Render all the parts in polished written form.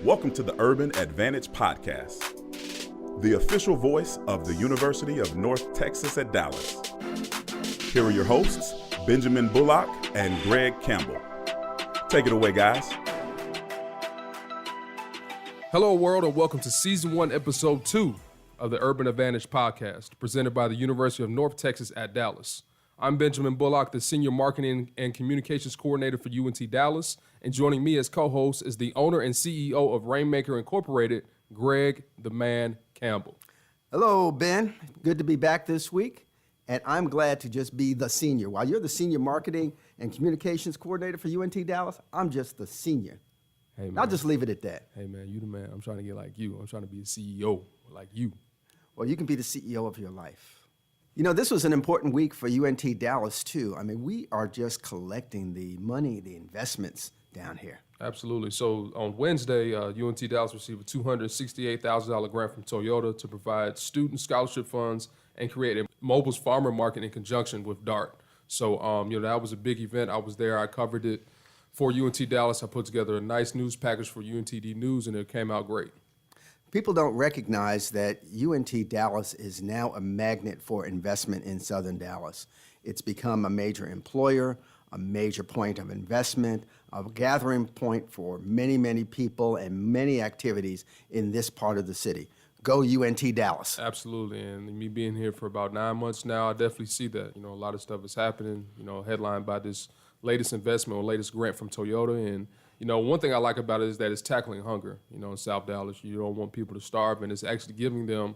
Welcome to the Urban Advantage Podcast, the official voice of the University of North Texas at Dallas. Here are your hosts, Benjamin Bullock and Greg Campbell. Take it away, guys. Hello, world, and welcome to Season 1, Episode 2 of the Urban Advantage Podcast, presented by the University of North Texas at Dallas. I'm Benjamin Bullock, the Senior Marketing and Communications Coordinator for UNT Dallas, and joining me as co-host is the owner and CEO of Rainmaker Incorporated, Greg the Man Campbell. Hello, Ben. Good to be back this week, and I'm glad to just be the senior. While you're the Senior Marketing and Communications Coordinator for UNT Dallas, I'm just the senior. Hey, man. I'll just leave it at that. Hey, man, you the man. I'm trying to get like you. I'm trying to be a CEO like you. Well, you can be the CEO of your life. You know, this was an important week for UNT Dallas, too. I mean, we are just collecting the money, the investments down here. Absolutely. So on Wednesday, UNT Dallas received a $268,000 grant from Toyota to provide student scholarship funds and create a mobile farmer market in conjunction with DART. So, that was a big event. I was there. I covered it for UNT Dallas. I put together a nice news package for UNTD News, and it came out great. People don't recognize that UNT Dallas is now a magnet for investment in Southern Dallas. It's become a major employer, a major point of investment, a gathering point for many, many people and many activities in this part of the city. Go UNT Dallas. Absolutely, and me being here for about 9 months now, I definitely see that. A lot of stuff is happening, headlined by this latest investment or latest grant from Toyota. And one thing I like about it is that it's tackling hunger. In South Dallas, you don't want people to starve, and it's actually giving them,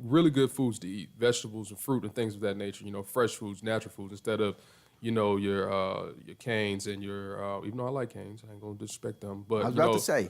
really good foods to eat, vegetables and fruit and things of that nature. Fresh foods, natural foods, instead of, your canes and your. Even though I like canes, I ain't gonna disrespect them. But I was about to say.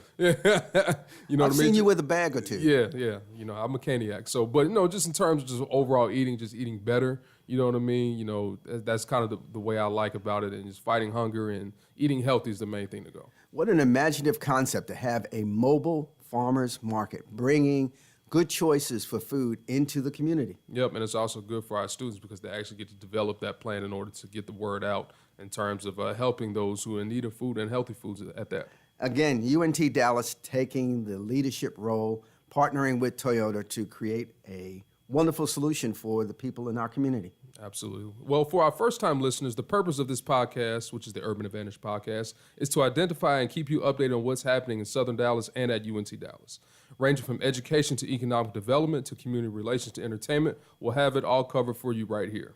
I've seen you with a bag or two. Yeah. I'm a caniac. So, but just in terms of just overall eating, just eating better. You know what I mean? That's kind of the way I like about it, and just fighting hunger and eating healthy is the main thing to go. What an imaginative concept to have a mobile farmers market, bringing good choices for food into the community. Yep, and it's also good for our students because they actually get to develop that plan in order to get the word out in terms of helping those who are in need of food and healthy foods at that. Again, UNT Dallas taking the leadership role, partnering with Toyota to create a wonderful solution for the people in our community. Absolutely. Well, for our first-time listeners, the purpose of this podcast, which is the Urban Advantage Podcast, is to identify and keep you updated on what's happening in Southern Dallas and at UNT Dallas. Ranging from education to economic development to community relations to entertainment, we'll have it all covered for you right here.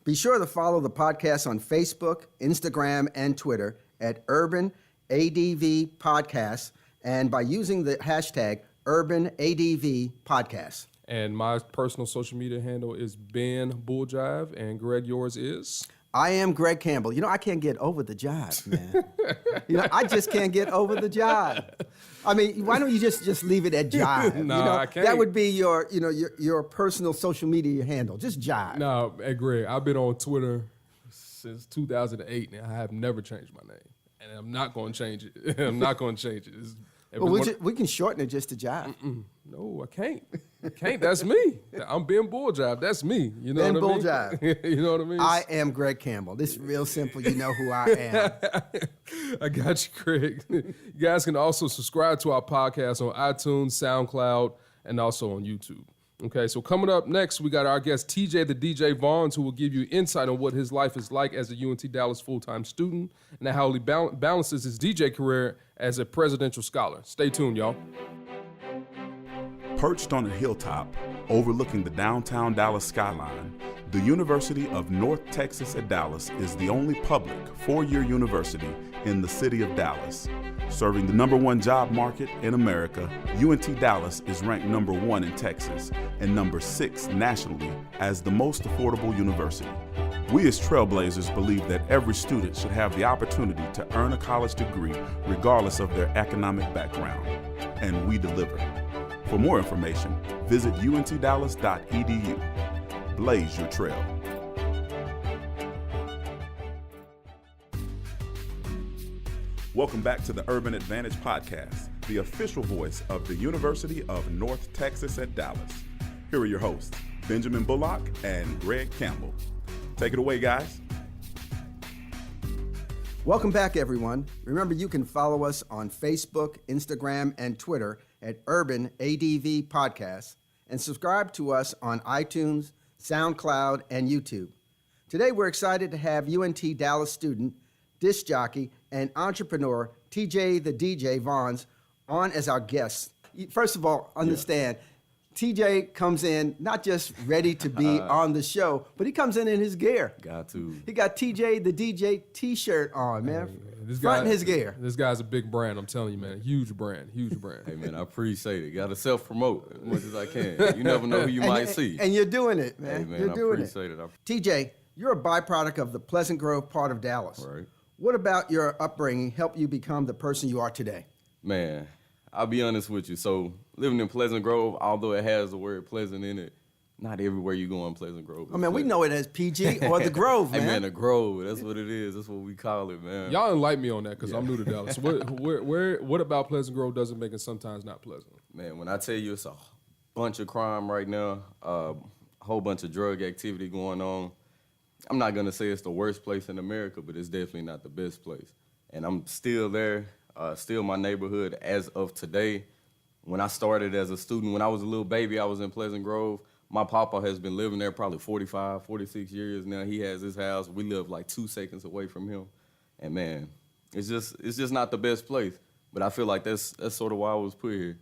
Be sure to follow the podcast on Facebook, Instagram, and Twitter at Urban ADV Podcast, and by using the hashtag Urban ADV Podcast. And my personal social media handle is Ben Bulljive, and Greg, yours is? I am Greg Campbell. I can't get over the jive, man. I just can't get over the jive. I mean, why don't you just leave it at jive? No, I can't. That would be your personal social media handle. Just jive. No, hey, Greg, I've been on Twitter since 2008, and I have never changed my name. And I'm not going to change it. I'm not going to change it. Well, we can shorten it just to jive. No, I can't. That's me. I'm Ben Bulljive. That's me. You know Ben what I mean? Bulljive. You know what I mean? I am Greg Campbell. This is real simple. You know who I am. I got you, Greg. You guys can also subscribe to our podcast on iTunes, SoundCloud, and also on YouTube. Okay, so coming up next, we got our guest, TJ the DJ Vaughns, who will give you insight on what his life is like as a UNT Dallas full-time student and how he balances his DJ career as a presidential scholar. Stay tuned, y'all. Perched on a hilltop overlooking the downtown Dallas skyline, the University of North Texas at Dallas is the only public four-year university in the city of Dallas. Serving the #1 job market in America, UNT Dallas is ranked #1 in Texas and #6 nationally as the most affordable university. We as Trailblazers believe that every student should have the opportunity to earn a college degree regardless of their economic background, and we deliver. For more information, visit untdallas.edu. Blaze your trail. Welcome back to the Urban Advantage Podcast, the official voice of the University of North Texas at Dallas. Here are your hosts, Benjamin Bullock and Greg Campbell. Take it away, guys. Welcome back, everyone. Remember, you can follow us on Facebook, Instagram, and Twitter at Urban ADV Podcasts, and subscribe to us on iTunes, SoundCloud, and YouTube. Today, we're excited to have UNT Dallas student, disc jockey, and entrepreneur TJ the DJ Vaughns on as our guest. First of all, understand, TJ comes in not just ready to be on the show, but he comes in his gear. Got to. He got TJ the DJ T-shirt on, man. Fronting his gear. This guy's a big brand, I'm telling you, man. Huge brand. Hey, man, I appreciate it. Got to self-promote as much as I can. You never know who you might see. And you're doing it, man. Hey, man, you're doing I appreciate it. TJ, you're a byproduct of the Pleasant Grove part of Dallas. Right. What about your upbringing helped you become the person you are today? Man, I'll be honest with you. So living in Pleasant Grove, although it has the word pleasant in it, not everywhere you go in Pleasant Grove. I mean, we know it as PG or the Grove, man. Hey, man, the Grove, that's what it is. That's what we call it, man. Y'all enlighten me on that because I'm new to Dallas. What about Pleasant Grove doesn't make it sometimes not pleasant? Man, when I tell you it's a bunch of crime right now, a whole bunch of drug activity going on, I'm not going to say it's the worst place in America, but it's definitely not the best place. And I'm still there, still my neighborhood as of today. When I started as a student, when I was a little baby, I was in Pleasant Grove. My papa has been living there probably 45, 46 years now. He has his house. We live like 2 seconds away from him. And man, it's just not the best place. But I feel like that's sort of why I was put here.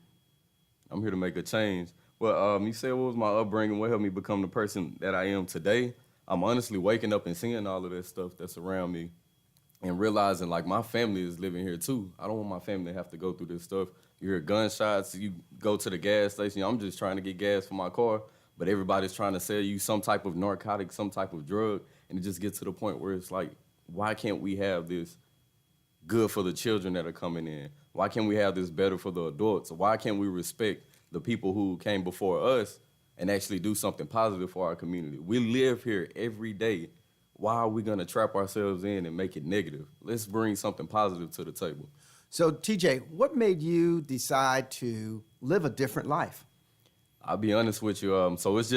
I'm here to make a change. Well, you said what was my upbringing, what helped me become the person that I am today? I'm honestly waking up and seeing all of that stuff that's around me and realizing like my family is living here too. I don't want my family to have to go through this stuff. You hear gunshots, you go to the gas station, I'm just trying to get gas for my car, but everybody's trying to sell you some type of narcotic, some type of drug, and it just gets to the point where it's like, why can't we have this good for the children that are coming in? Why can't we have this better for the adults? Why can't we respect the people who came before us and actually do something positive for our community? We live here every day. Why are we gonna trap ourselves in and make it negative? Let's bring something positive to the table. So, TJ, what made you decide to live a different life? I'll be honest with you. So it's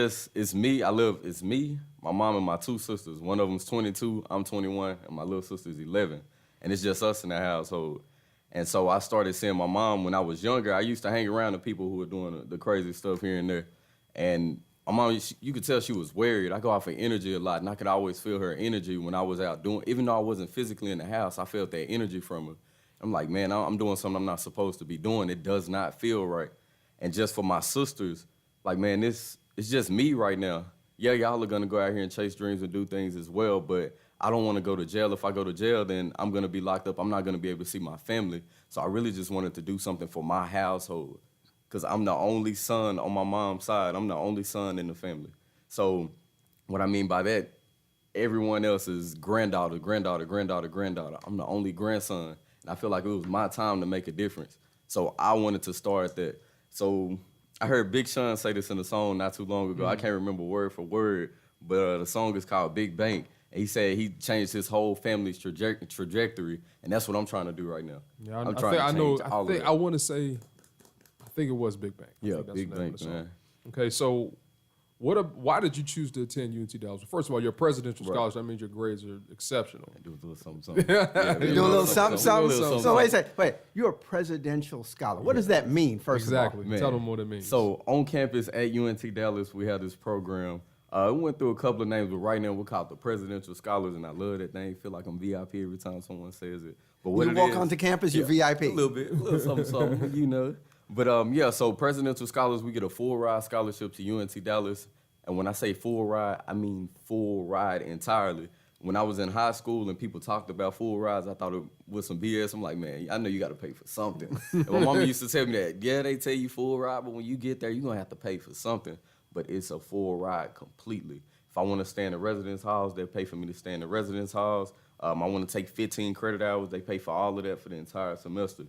me. It's me, my mom, and my 2 sisters. One of them's 22, I'm 21, and my little sister's 11. And it's just us in the household. And so I started seeing my mom when I was younger. I used to hang around the people who were doing the crazy stuff here and there. And my mom, you could tell she was worried. I go off of energy a lot, and I could always feel her energy when I was out doing, even though I wasn't physically in the house, I felt that energy from her. I'm like, man, I'm doing something I'm not supposed to be doing. It does not feel right. And just for my sisters, like, man, it's just me right now. Yeah, y'all are gonna go out here and chase dreams and do things as well, but I don't wanna go to jail. If I go to jail, then I'm gonna be locked up. I'm not gonna be able to see my family. So I really just wanted to do something for my household, because I'm the only son on my mom's side. I'm the only son in the family. So what I mean by that, everyone else is granddaughter, granddaughter, granddaughter, granddaughter. I'm the only grandson, and I feel like it was my time to make a difference. So I wanted to start that. So I heard Big Sean say this in a song not too long ago. I can't remember word for word, but the song is called Big Bank. And he said he changed his whole family's trajectory, and that's what I'm trying to do right now. Yeah, I'm trying to change all of that. I want to say, I think it was Big Bang. Yeah, Big Bang, man. Okay, so why did you choose to attend UNT Dallas? First of all, you're a presidential scholarship. That means your grades are exceptional. Do a little something, something. You do a little something. So wait, you're a presidential scholar. What does that mean, first of all? Exactly. Tell them what it means. So on campus at UNT Dallas, we had this program. We went through a couple of names, but right now we're called the Presidential Scholars, and I love that name. Feel like I'm VIP every time someone says it. But what you walk onto campus, you're VIP. A little bit, a little something, you know. But yeah, so Presidential Scholars, we get a full ride scholarship to UNT Dallas. And when I say full ride, I mean full ride entirely. When I was in high school and people talked about full rides, I thought it was some BS. I'm like, man, I know you got to pay for something. And my mama used to tell me that, yeah, they tell you full ride, but when you get there, you're going to have to pay for something. But it's a full ride completely. If I want to stay in the residence halls, they pay for me to stay in the residence halls. I want to take 15 credit hours. They pay for all of that for the entire semester.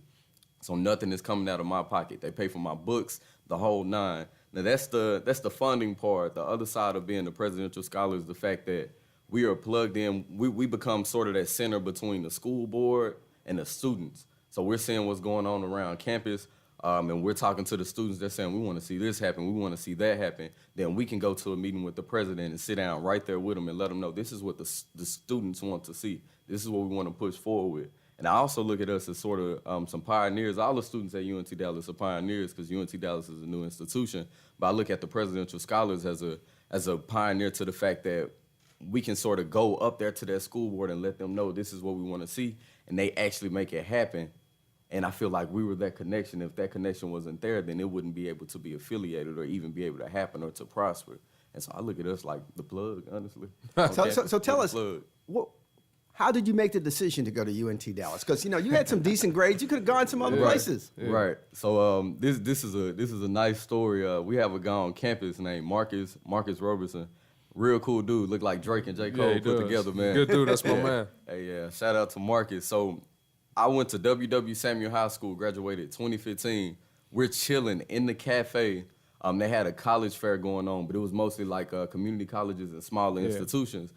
So nothing is coming out of my pocket. They pay for my books, the whole 9. Now that's the funding part. The other side of being the presidential scholar is the fact that we are plugged in. We become sort of that center between the school board and the students. So we're seeing what's going on around campus, and we're talking to the students. They're saying, we want to see this happen. We want to see that happen. Then we can go to a meeting with the president and sit down right there with them and let them know this is what the students want to see. This is what we want to push forward with. And I also look at us as sort of some pioneers. All the students at UNT Dallas are pioneers because UNT Dallas is a new institution. But I look at the presidential scholars as a pioneer to the fact that we can sort of go up there to that school board and let them know this is what we want to see, and they actually make it happen. And I feel like we were that connection. If that connection wasn't there, then it wouldn't be able to be affiliated or even be able to happen or to prosper. And so I look at us like the plug, honestly. So tell us, how did you make the decision to go to UNT Dallas? Because you had some decent grades. You could have gone some other places. Yeah. Right. So this is a nice story. We have a guy on campus named Marcus Robertson. Real cool dude. Look like Drake and J. Cole put together, man. Good dude. That's my man. Hey, yeah. Shout out to Marcus. So I went to W.W. Samuel High School, graduated 2015. We're chilling in the cafe. They had a college fair going on, but it was mostly like community colleges and smaller institutions.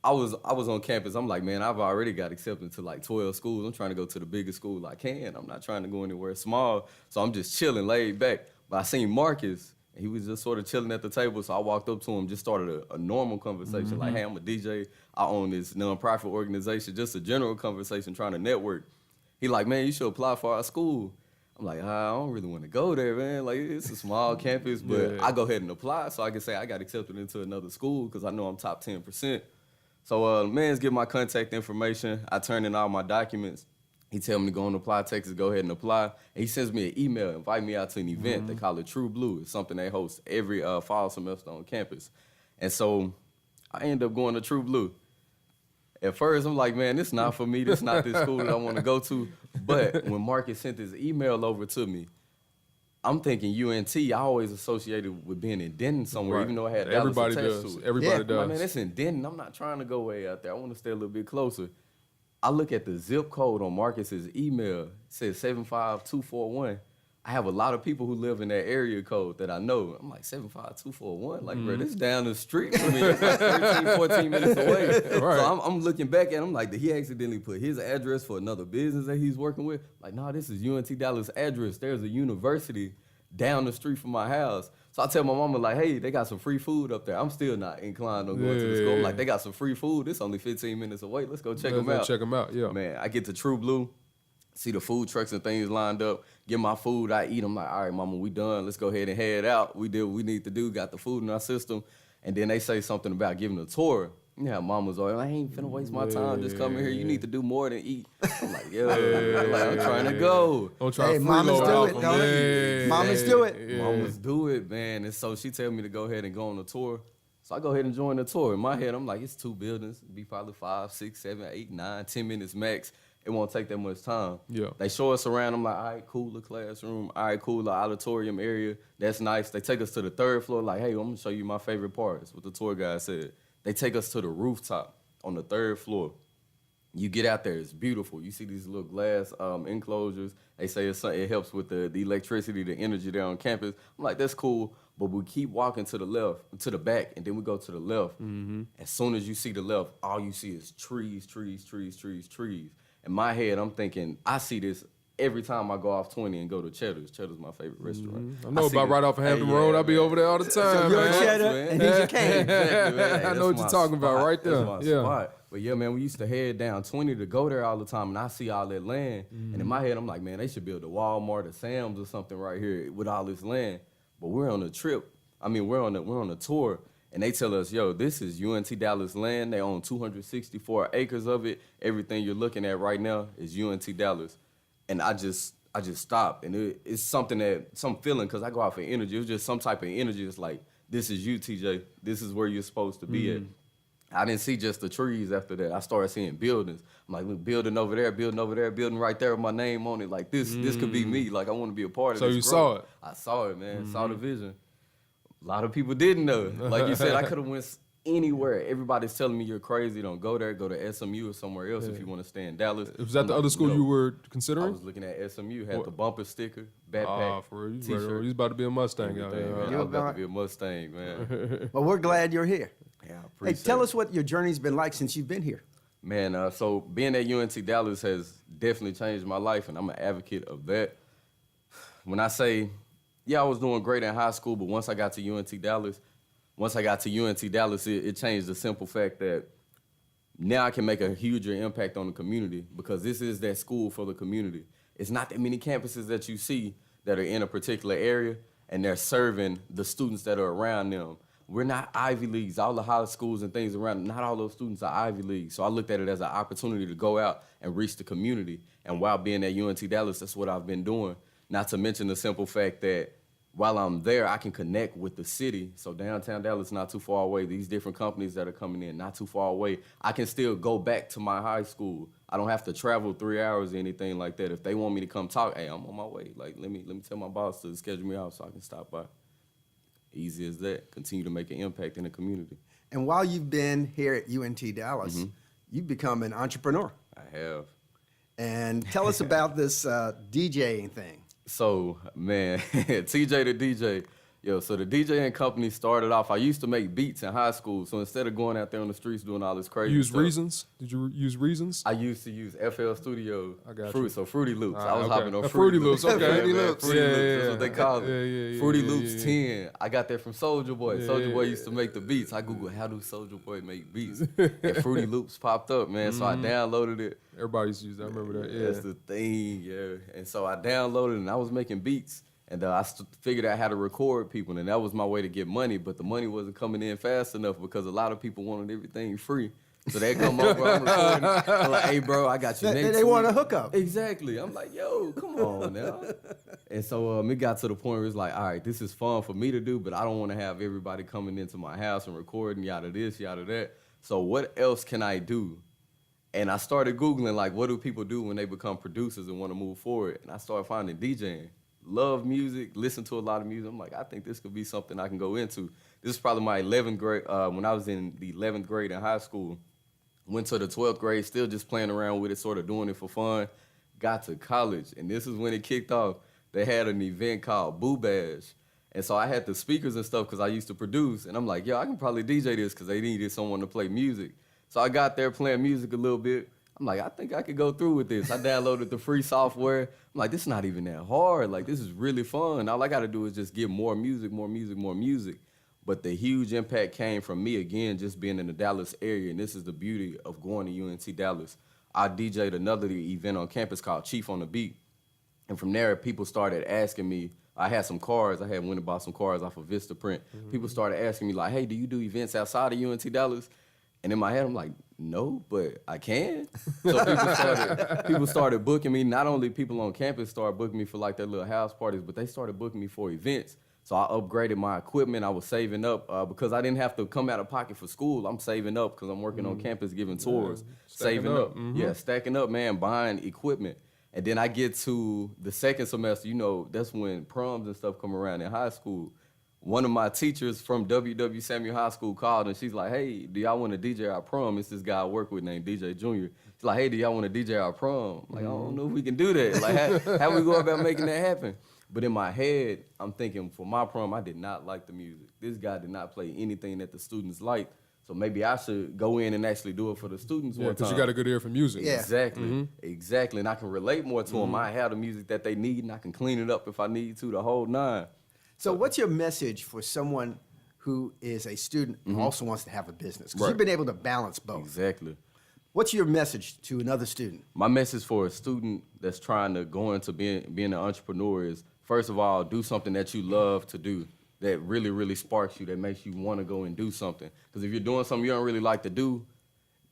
I was on campus. I'm like, man, I've already got accepted to like 12 schools. I'm trying to go to the biggest school I can. I'm not trying to go anywhere small. So I'm just chilling, laid back. But I seen Marcus, and he was just sort of chilling at the table. So I walked up to him, just started a normal conversation. Like, hey, I'm a DJ. I own this nonprofit organization. Just a general conversation, trying to network. He like, man, you should apply for our school. I'm like, I don't really want to go there, man. Like, it's a small campus, but I go ahead and apply so I can say I got accepted into another school because I know I'm top 10%. So man's give my contact information. I turn in all my documents. He tell me to go and apply, Texas, go ahead and apply. And he sends me an email, invite me out to an event. They call it True Blue. It's something they host every fall semester on campus. And so I end up going to True Blue. At first, I'm like, man, this is not for me. This is not this school that I want to go to. But when Marcus sent his email over to me, I'm thinking UNT. I always associated with being in Denton somewhere, even though I had Dallas Everybody attached does. to it. Everybody does. Like, man, it's in Denton. I'm not trying to go way out there. I want to stay a little bit closer. I look at the zip code on Marcus's email. It says 75241. I have a lot of people who live in that area code that I know. I'm like, 75241? Like, bro, this down the street from me. It's like 13, 14 minutes away. Right. So I'm looking back at him like, did he accidentally put his address for another business that he's working with? Like, no, this is UNT Dallas address. There's a university down the street from my house. So I tell my mama, like, hey, they got some free food up there. I'm still not inclined on going to the school. I'm like, they got some free food. It's only 15 minutes away. Let's go check them out. Check them out, yeah. Man, I get to True Blue, see the food trucks and things lined up, get my food, I eat. I'm like, all right, mama, we done. Let's go ahead and head out. We did what we need to do, got the food in our system. And then they say something about giving a tour. Yeah, mama's always, I ain't finna waste my time just coming here. You need to do more than eat. I'm like, I'm trying to go. Don't try to mamas do freeload it, off don't them. they? Mamas do it. Yeah. Mamas do it, man. And so she tell me to go ahead and go on the tour. So I go ahead and join the tour. In my head, I'm like, it's 2 buildings. It'd be probably 5, 6, 7, 8, 9, 10 minutes max. It won't take that much time. Yeah. They show us around. I'm like, all right, cool, the classroom. All right, cool, the auditorium area. That's nice. They take us to the 3rd floor. Like, hey, I'm going to show you my favorite part. That's what the tour guide said. They take us to the rooftop on the 3rd floor. You get out there. It's beautiful. You see these little glass enclosures. They say it helps with the electricity, the energy there on campus. I'm like, that's cool. But we keep walking to the left, to the back, and then we go to the left. As soon as you see the left, all you see is trees, trees, trees, trees, trees. In my head, I'm thinking, I see this every time I go off 20 and go to Cheddar's. Cheddar's my favorite restaurant. I know about right off of Hampton Road. I be over there all the time, So you're man. a Cheddar and he's a cane. Exactly, man. I know what you're talking about right there. That's my spot. But yeah, man, we used to head down 20 to go there all the time, and I see all that land. And in my head, I'm like, man, they should build a Walmart or Sam's or something right here with all this land. But we're on a trip. I mean, we're on a tour, and they tell us, yo, this is UNT Dallas land. They own 264 acres of it. Everything you're looking at right now is UNT Dallas. And I just stopped, and it's some feeling, because I go out for energy. It was just some type of energy. It's like, this is you, TJ. This is where you're supposed to be at. I didn't see just the trees after that. I started seeing buildings. I'm like, look, building over there, building right there with my name on it. Like, this could be me. Like, I want to be a part of this. So you growth. saw it? I saw it, man. Saw the vision. A lot of people didn't know. Like you said, I could have went anywhere. Everybody's telling me you're crazy. Don't go there. Go to SMU or somewhere else if you want to stay in Dallas. Was that the other school you were considering? I was looking at SMU. Had the bumper sticker, backpack, For real. T-shirt. He's about to be a Mustang out everything, man. there. I was about to be a Mustang, man. Well, we're glad you're here. Yeah, I Hey, appreciate tell it. us what your journey's been like since you've been here. Man, so being at UNT Dallas has definitely changed my life, and I'm an advocate of that. When I say, yeah, I was doing great in high school, but once I got to UNT Dallas, it changed the simple fact that now I can make a huger impact on the community because this is that school for the community. It's not that many campuses that you see that are in a particular area and they're serving the students that are around them. We're not Ivy Leagues. All the high schools and things around, not all those students are Ivy Leagues. So I looked at it as an opportunity to go out and reach the community. And while being at UNT Dallas, that's what I've been doing. Not to mention the simple fact that while I'm there, I can connect with the city. So downtown Dallas not too far away. These different companies that are coming in, not too far away. I can still go back to my high school. I don't have to travel 3 hours or anything like that. If they want me to come talk, hey, I'm on my way. Like, let me tell my boss to schedule me out so I can stop by. Easy as that. Continue to make an impact in the community. And while you've been here at UNT Dallas, you've become an entrepreneur. I have. And tell us about this DJing thing. So, man, TJ the DJ. So the DJing company started off, I used to make beats in high school. So instead of going out there on the streets doing all this crazy Use stuff. Reasons? Did you use Reasons? I used to use FL Studio. I got you. So Fruity Loops. I was okay. hopping on Fruity Loops, okay. Fruity man. Loops. Fruity Yeah, Loops, yeah, that's what they call it. yeah, Fruity yeah, Loops yeah. 10. I got that from Soulja Boy. Yeah, Soulja Boy yeah, used to make the beats. I Googled, how do Soulja Boy make beats? And Fruity Loops popped up, man. So I downloaded it. Everybody used to use that. I remember that. Yeah. That's the thing, And so I downloaded it, and I was making beats. And I figured out how to record people, and that was my way to get money. But the money wasn't coming in fast enough because a lot of people wanted everything free. So they come over, I'm recording. I'm like, hey, bro, I got you next They want a week. hookup. Exactly. I'm like, yo, come on now. And so it got to the point where it's like, all right, this is fun for me to do, but I don't want to have everybody coming into my house and recording, yada this, yada that. So what else can I do? And I started Googling, like, what do people do when they become producers and want to move forward? And I started finding DJing. Love music, listen to a lot of music. I'm like, I think this could be something I can go into. This is probably my 11th grade, when I was in the 11th grade in high school. Went to the 12th grade, still just playing around with it, sort of doing it for fun. Got to college, and this is when it kicked off. They had an event called Boo Bash. And so I had the speakers and stuff because I used to produce. And I'm like, yo, I can probably DJ this because they needed someone to play music. So I got there playing music a little bit. I'm like, I think I could go through with this. I downloaded the free software. I'm like, this is not even that hard. Like, this is really fun. All I got to do is just get more music, more music, more music. But the huge impact came from me, again, just being in the Dallas area. And this is the beauty of going to UNT Dallas. I DJ'd another event on campus called Chief on the Beat. And from there, people started asking me. I had some cars. I had went and bought some cars off of Vistaprint. People started asking me, like, hey, do you do events outside of UNT Dallas? And in my head, I'm like, no, but I can. So people started booking me. Not only people on campus started booking me for like their little house parties, but they started booking me for events. So I upgraded my equipment. I was saving up because I didn't have to come out of pocket for school. I'm saving up because I'm working on campus giving tours. Saving up. Yeah, stacking up, man, buying equipment. And then I get to the second semester, you know, that's when proms and stuff come around in high school. One of my teachers from W.W. Samuel High School called, and she's like, hey, do y'all want to DJ our prom? It's this guy I work with named DJ Jr. She's like, hey, do y'all want to DJ our prom? I'm like, I don't know if we can do that. Like, how we go about making that happen? But in my head, I'm thinking, for my prom, I did not like the music. This guy did not play anything that the students liked. So maybe I should go in and actually do it for the students one time. Because you got a good ear for music. Yeah. Exactly. Exactly. And I can relate more to them. I have the music that they need, and I can clean it up if I need to, the whole nine. So what's your message for someone who is a student who also wants to have a business? Because Right. you've been able to balance both. Exactly. What's your message to another student? My message for a student that's trying to go into being an entrepreneur is, first of all, do something that you love to do, that really, really sparks you, that makes you want to go and do something. Because if you're doing something you don't really like to do,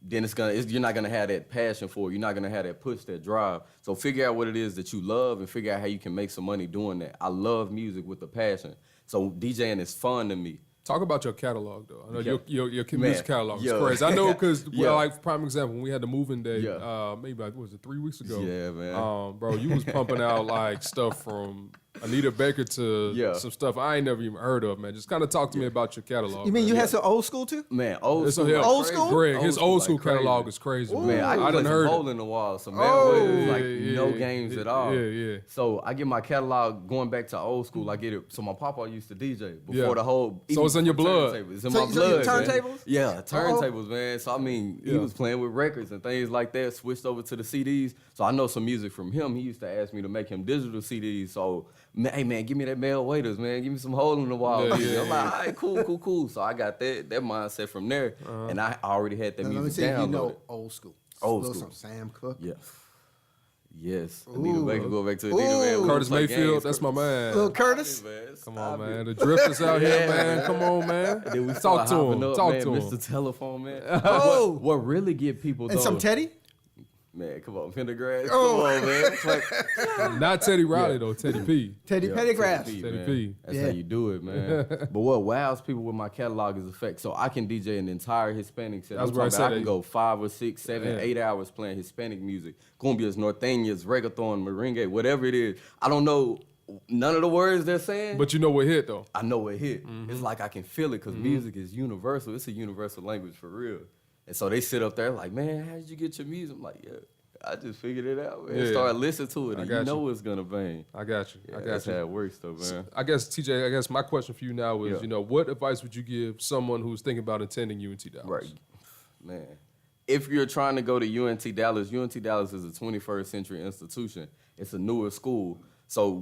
then you're not gonna have that passion for it. You're not gonna have that push, that drive. So figure out what it is that you love and figure out how you can make some money doing that. I love music with a passion. So DJing is fun to me. Talk about your catalog, though. I know your music Man, catalog is yo. crazy. I know because, Yeah. like, prime example, when we had the moving day, Yeah. maybe, like, what was it, 3 weeks ago? Yeah, man. Bro, you was pumping out, like, stuff from Anita Baker to some stuff I ain't never even heard of, man. Just kind of talk to me about your catalog. You mean man. you had some old school too? Man, old It's school. a- like Old crazy. school? Greg, his old school like crazy. catalog is crazy, man. Man, I can I play done some heard hole it. in the wall. So man, Oh. it was like Yeah, no yeah, games yeah, at all. yeah. So I get my catalog going back to old school. I get it. So my papa used to DJ before Yeah. the whole. So it's in your before blood. turntables. It's in So- my so your blood. man. turntables? Yeah, turntables, man. So I mean, he Yeah. was playing with records and things like that. Switched over to the CDs. So I know some music from him. He used to ask me to make him digital CDs. So man, hey man, give me that male waiters, man. Give me some hole in the wall. Yeah. I'm like, all right, cool. So I got that mindset from there, and I already had that Now, let me music see if you downloaded. know old school. Old Little school. something, Sam Cooke. Yeah. Yes. Ooh. Anita Baker, go back to Anita, man. Ooh. We Curtis play Mayfield, games, that's my man. Little Curtis. Come on, man. The drifters out here, man. Come on, man. Then we Talk to him. Talk to him. Mr. Telephone, man. Oh. What really get people And though, some Teddy. man, come on, Pendergrass. Oh. Come on, man. Not Teddy Riley, though. Teddy P. Teddy Pendergrass. Teddy man. P. That's Yeah. how you do it, man. But what wows people with my catalog is the fact. So I can DJ an entire Hispanic set. That's I'm what I talking said. about I can go 5 or 6, 7, 8 hours playing Hispanic music. Cumbias, norteñas, reggaeton, merengue, whatever it is. I don't know none of the words they're saying. But you know what hit, though. I know it hit. It's like I can feel it because music is universal. It's a universal language for real. And so they sit up there like, man, how did you get your music? I'm like, yeah, I just figured it out, man. Yeah. Start listening to it, I and got you know you. it's gonna bang. I got you. Yeah, I got that's you. how it works, though, man. I guess, TJ, I guess my question for you now is, Yeah. what advice would you give someone who's thinking about attending UNT Dallas? Right, man. If you're trying to go to UNT Dallas is a 21st century institution. It's a newer school. So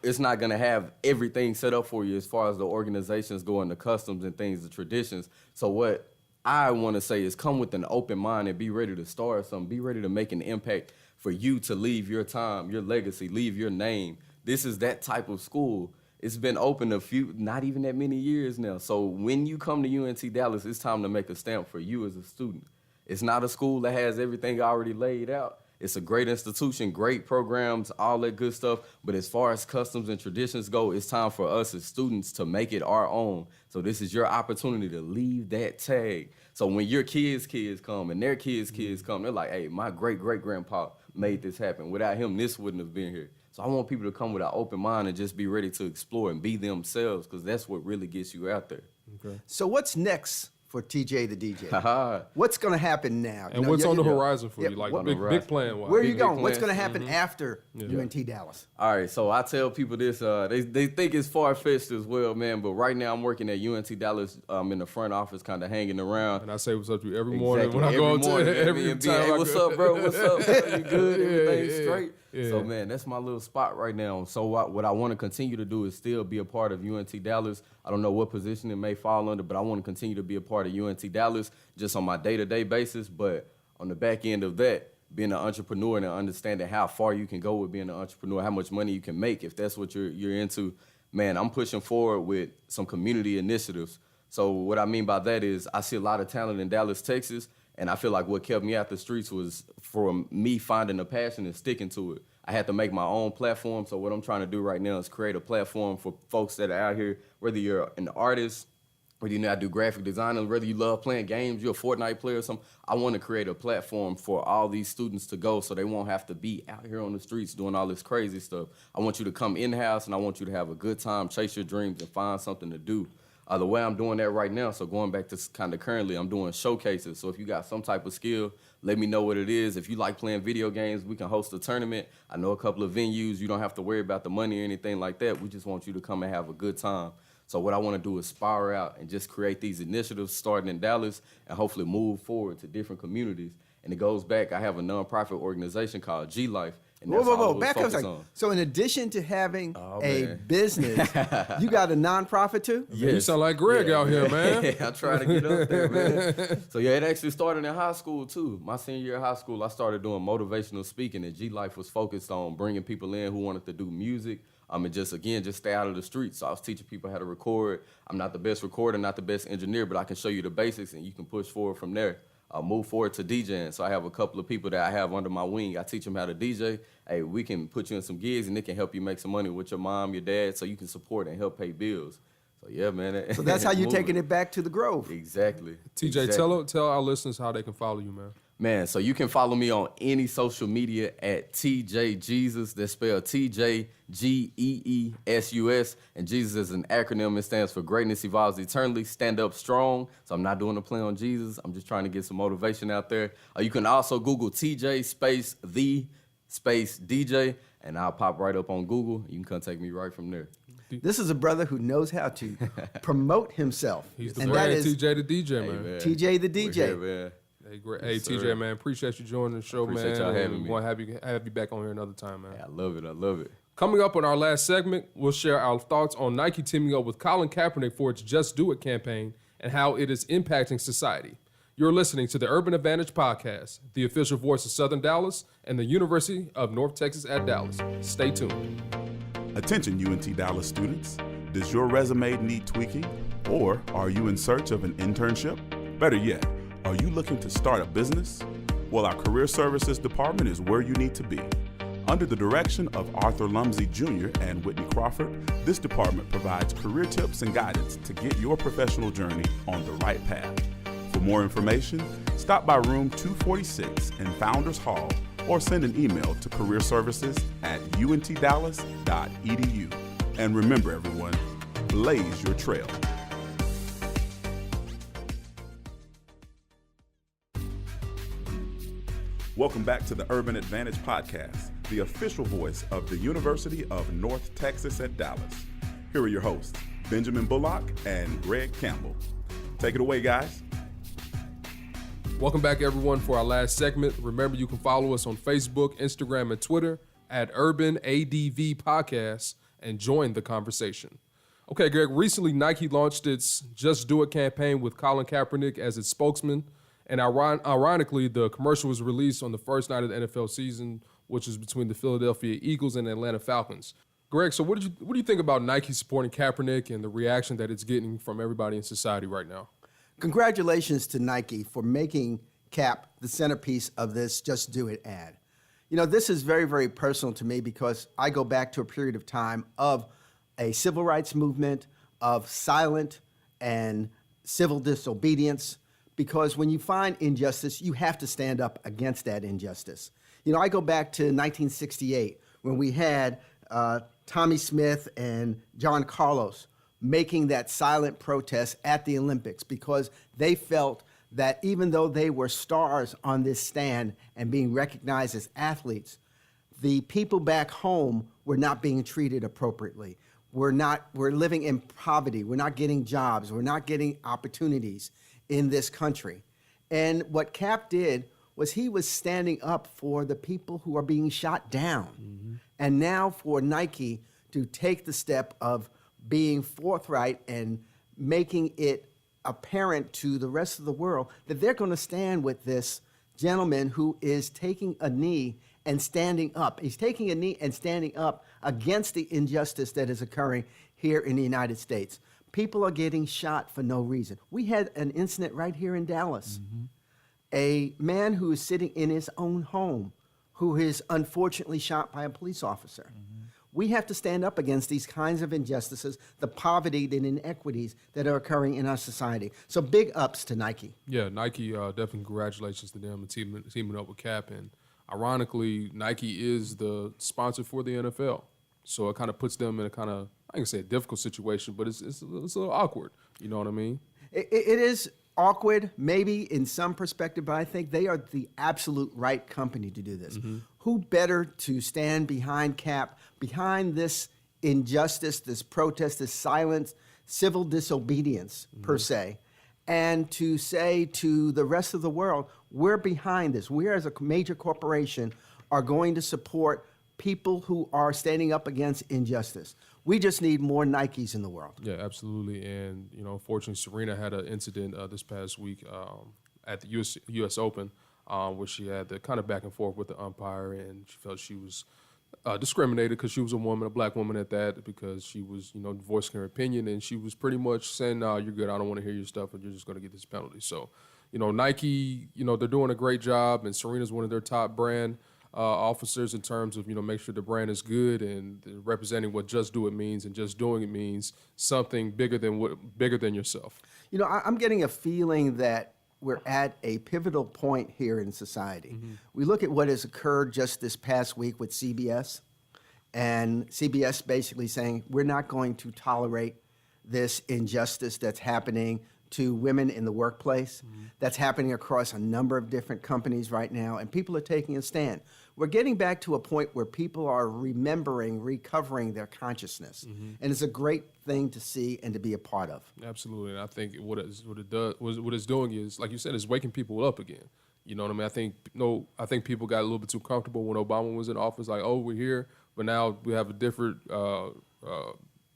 it's not gonna have everything set up for you as far as the organizations go and the customs and things, the traditions. So what I want to say is come with an open mind and be ready to start something. Be ready to make an impact for you to leave your time, your legacy, leave your name. This is that type of school. It's been open not even that many years now. So when you come to UNT Dallas, it's time to make a stamp for you as a student. It's not a school that has everything already laid out. It's a great institution, great programs, all that good stuff. But as far as customs and traditions go, it's time for us as students to make it our own. So this is your opportunity to leave that tag. So when your kids come and their kids come, they're like, hey, my great-great-grandpa made this happen. Without him, this wouldn't have been here. So I want people to come with an open mind and just be ready to explore and be themselves, because that's what really gets you out there. Okay. So what's next for TJ the DJ? Haha. What's going to happen now? And what's on the horizon for Yeah, you? Like what- big plan wise. Where are you big going? What's plans. going to happen after UNT Dallas? All right, so I tell people this, they think it's far-fetched as well, man, but right now I'm working at UNT Dallas in the front office, kind of hanging around. And I say what's up to you every morning Exactly. when I go Every morning, to man, every be, time. hey, I what's go. up, bro? What's up? Bro? You good? Everything Yeah, straight? yeah. So, man, that's my little spot right now. So what I want to continue to do is still be a part of UNT Dallas. I don't know what position it may fall under, but I want to continue to be a part of UNT Dallas just on my day-to-day basis. But on the back end of that, being an entrepreneur and understanding how far you can go with being an entrepreneur, how much money you can make if that's what you're into, man, I'm pushing forward with some community initiatives. So what I mean by that is I see a lot of talent in Dallas, Texas, and I feel like what kept me out the streets was from me finding a passion and sticking to it. I had to make my own platform, so what I'm trying to do right now is create a platform for folks that are out here, whether you're an artist, whether you know how to do graphic design, whether you love playing games, you're a Fortnite player or something. I want to create a platform for all these students to go so they won't have to be out here on the streets doing all this crazy stuff. I want you to come in-house, and I want you to have a good time, chase your dreams, and find something to do. The way I'm doing that right now, so going back to kind of currently, I'm doing showcases. So if you got some type of skill, let me know what it is. If you like playing video games, we can host a tournament. I know a couple of venues. You don't have to worry about the money or anything like that. We just want you to come and have a good time. So what I want to do is spiral out and just create these initiatives starting in Dallas and hopefully move forward to different communities. And it goes back, I have a nonprofit organization called G Life. And that's all Whoa. it was Back up a focused second. on. So in addition to having a man. business, you got a nonprofit too? Man, you sound like Greg out here, man. I try to get up there, man. So yeah, it actually started in high school too. My senior year of high school, I started doing motivational speaking, and G Life was focused on bringing people in who wanted to do music. And just stay out of the streets. So I was teaching people how to record. I'm not the best recorder, not the best engineer, but I can show you the basics, and you can push forward from there. Move forward to DJing. So I have a couple of people that I have under my wing. I teach them how to DJ. Hey, we can put you in some gigs, and it can help you make some money with your mom, your dad, so you can support and help pay bills. So yeah, man. So that's how you're taking it back to the Grove. Exactly. TJ, Exactly. tell our listeners how they can follow you, man. Man, so you can follow me on any social media at TJ Jesus. That's spelled TJGEESUS. And Jesus is an acronym. It stands for Greatness Evolves Eternally. Stand up strong. So I'm not doing a play on Jesus. I'm just trying to get some motivation out there. You can also Google TJ space the space DJ, and I'll pop right up on Google. You can contact me right from there. This is a brother who knows how to promote himself. He's the and brand, that is TJ the DJ, Hey, man. man. TJ the We're DJ. here, man. Hey, great. Hey, Yes, TJ, sir. man, appreciate you joining the show, Appreciate man. y'all having And me. want to have you back on here another time, man. Hey, I love it. I love it. Coming up on our last segment, we'll share our thoughts on Nike teaming up with Colin Kaepernick for its Just Do It campaign and how it is impacting society. You're listening to the Urban Advantage Podcast, the official voice of Southern Dallas and the University of North Texas at Dallas. Stay tuned. Attention UNT Dallas students, does your resume need tweaking? Or are you in search of an internship? Better yet, are you looking to start a business? Well, our Career Services Department is where you need to be. Under the direction of Arthur Lumsey Jr. and Whitney Crawford, this department provides career tips and guidance to get your professional journey on the right path. For more information, stop by room 246 in Founders Hall or send an email to careerservices@untdallas.edu. And remember, everyone, blaze your trail. Welcome back to the Urban Advantage Podcast, the official voice of the University of North Texas at Dallas. Here are your hosts, Benjamin Bullock and Greg Campbell. Take it away, guys. Welcome back, everyone, for our last segment. Remember, you can follow us on Facebook, Instagram, and Twitter at Urban ADV Podcast and join the conversation. Okay, Greg, recently Nike launched its Just Do It campaign with Colin Kaepernick as its spokesman. And ironically, the commercial was released on the first night of the NFL season, which is between the Philadelphia Eagles and Atlanta Falcons. Greg, so what do you think about Nike supporting Kaepernick and the reaction that it's getting from everybody in society right now? Congratulations to Nike for making Cap the centerpiece of this Just Do It ad. You know, this is very, very personal to me because I go back to a period of time of a civil rights movement, of silent and civil disobedience, because when you find injustice, you have to stand up against that injustice. You know, I go back to 1968 when we had Tommy Smith and John Carlos making that silent protest at the Olympics because they felt that even though they were stars on this stand and being recognized as athletes, the people back home were not being treated appropriately. We're living in poverty. We're not getting jobs. We're not getting opportunities in this country. And what Cap did was he was standing up for the people who are being shot down. Mm-hmm. And now for Nike to take the step of being forthright and making it apparent to the rest of the world that they're going to stand with this gentleman who is taking a knee and standing up. He's taking a knee and standing up against the injustice that is occurring here in the United States. People are getting shot for no reason. We had an incident right here in Dallas. Mm-hmm. A man who is sitting in his own home who is unfortunately shot by a police officer. Mm-hmm. We have to stand up against these kinds of injustices, the poverty, the inequities that are occurring in our society. So big ups to Nike. Yeah, Nike, definitely congratulations to them and teaming up with Cap. And ironically, Nike is the sponsor for the NFL. So it kind of puts them in a kind of, I can say a difficult situation, but it's a little awkward. You know what I mean? It is awkward, maybe in some perspective, but I think they are the absolute right company to do this. Mm-hmm. Who better to stand behind Cap, behind this injustice, this protest, this silence, civil disobedience, mm-hmm. per se, and to say to the rest of the world, we're behind this. We as a major corporation are going to support people who are standing up against injustice. We just need more Nikes in the world. Yeah, absolutely. And, you know, unfortunately, Serena had an incident this past week at the U.S. Open where she had the kind of back and forth with the umpire, and she felt she was discriminated because she was a woman, a black woman at that, because she was, you know, voicing her opinion, and she was pretty much saying, no, you're good, I don't want to hear your stuff, and you're just going to get this penalty. So, you know, Nike, you know, they're doing a great job, and Serena's one of their top brand officers in terms of, you know, make sure the brand is good and representing what Just Do It means, and just doing it means something bigger than yourself. You know, I'm getting a feeling that we're at a pivotal point here in society. Mm-hmm. We look at what has occurred just this past week with CBS, and CBS basically saying we're not going to tolerate this injustice that's happening to women in the workplace. Mm-hmm. That's happening across a number of different companies right now, and people are taking a stand. We're getting back to a point where people are recovering their consciousness, mm-hmm. and it's a great thing to see and to be a part of. Absolutely, and I think what it's doing is, like you said, is waking people up again. You know what I mean? I think people got a little bit too comfortable when Obama was in office. Like, oh, we're here, but now we have a different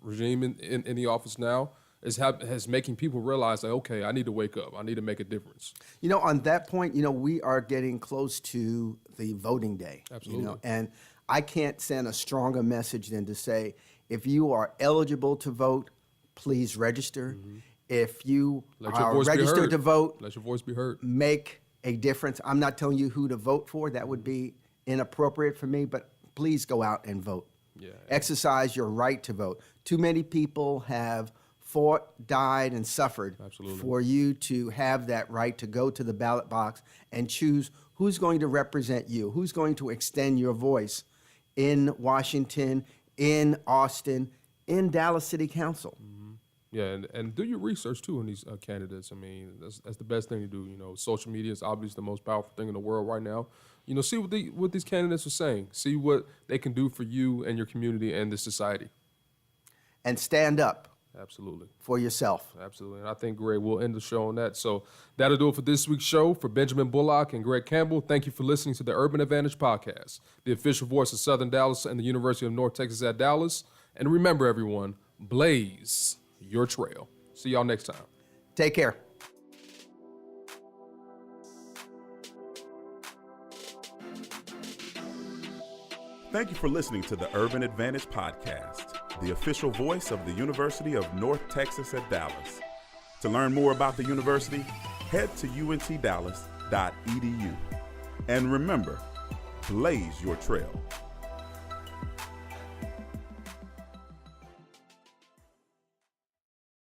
regime in the office now. Has making people realize that, okay, I need to wake up. I need to make a difference. On that point, we are getting close to the voting day. Absolutely. And I can't send a stronger message than to say, if you are eligible to vote, please register. Mm-hmm. If you Let your are voice be registered heard. to vote, Let your voice be heard. make a difference. I'm not telling you who to vote for. That would be inappropriate for me, but please go out and vote. Yeah. Exercise your right to vote. Too many people have fought, died, and suffered Absolutely. for you to have that right to go to the ballot box and choose who's going to represent you, who's going to extend your voice in Washington, in Austin, in Dallas City Council. Yeah, and do your research too on these candidates. I mean, that's the best thing to do. Social media is obviously the most powerful thing in the world right now. See what these candidates are saying. See what they can do for you and your community and the society. And stand up Absolutely. for yourself. Absolutely. And I think, Greg, we'll end the show on that. So that'll do it for this week's show. For Benjamin Bullock and Greg Campbell, thank you for listening to the Urban Advantage Podcast, the official voice of Southern Dallas and the University of North Texas at Dallas. And remember, everyone, blaze your trail. See y'all next time. Take care. Thank you for listening to the Urban Advantage Podcast, the official voice of the University of North Texas at Dallas. To learn more about the university, head to untdallas.edu. And remember, blaze your trail.